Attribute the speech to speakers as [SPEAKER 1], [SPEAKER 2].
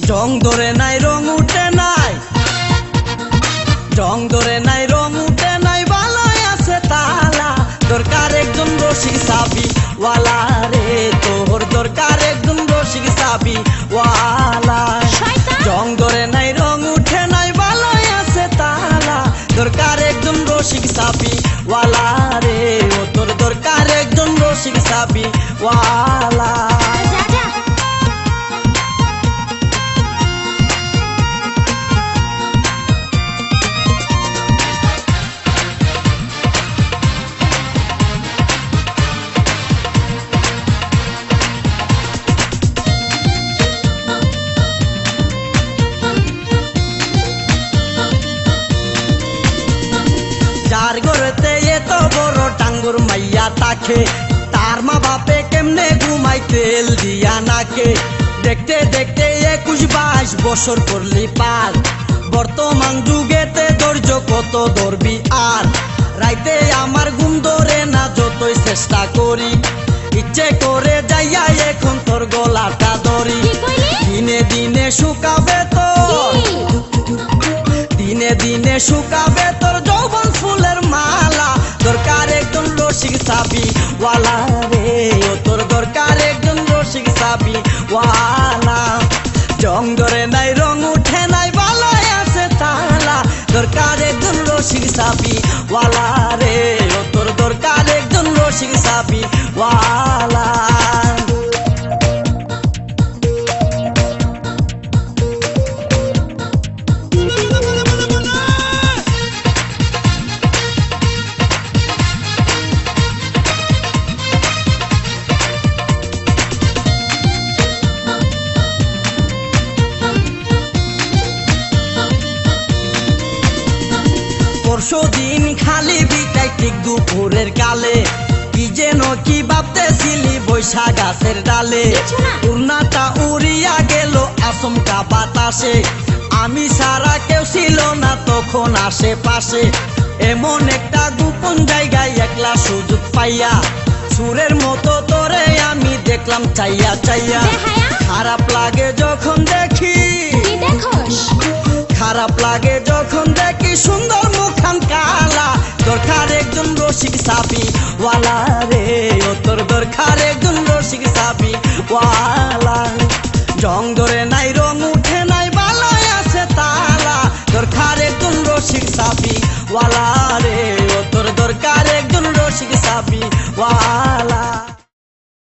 [SPEAKER 1] জং ধরে নাই রং উঠে নাই, জং ধরে নাই রং উঠে নাই, ভালোই আছে তালা। দরকার একজন রসিক চাবি ওয়ালা রে, তোর দরকার একজন রসিক চাবি ওয়ালা। জং ধরে নাই রং উঠে নাই, ভালোই আছে তালা। দরকার একজন রসিক চাবি ওয়ালা রে, ও তোর দরকার একজন রসিক চাবি ওয়ালা। যার ঘরেতে এত বড় টাঙ্গুর মাইয়া তাকে, তার মা বাপে কেমনে ঘুমাই তেল দিয়া নাকে। দেখতে দেখতে 21-22 বছর করলি পার, বর্তমান যুগেতে ধৈর্য কত ধরবি আর। রাইতে আমার ঘুম ধরে না যতই চেষ্টা করি, ইচ্ছে করে যাইয়া এখন তোর গলাটা ধরি। দিনে দিনে শুকাবে তোর, দিনে দিনে শুকাবে তোর যৌবন ফুলের মালা। দরকার একজন রসিক চাবি ওয়ালা রে, ও তোর দরকার একজন রসিক চাবি ওয়ালা। জং ধরে নাই রং উঠে নাই, ভালোই আছে তালা। দরকার একজন রসিক চাবি ওয়ালা রে, ও তোর দরকার একজন রসিক চাবি ওয়ালা। পরশুদিন খালি বিটাই ঠিক দুপুরের কালে, কি যেন কি ভাবতেছিলি বৈশা গাছের ডালে। উড়নাটা উড়িয়া গেল আচমকা বাতাসে, আমি সারা কেউ ছিল না তখন আশেপাশে। এমন একটা গোপন জায়গায় একলা সুযোগ পাইয়া, সুরের মতো তোরে আমি দেখলাম চাইয়া চাইয়া। খারাপ লাগে যখন দেখি, খারাপ লাগে যখন দেখি সুন্দর মুখান কালা। দরকার একজন রসিক চাবি ওয়ালা রে, ও তোর দরকার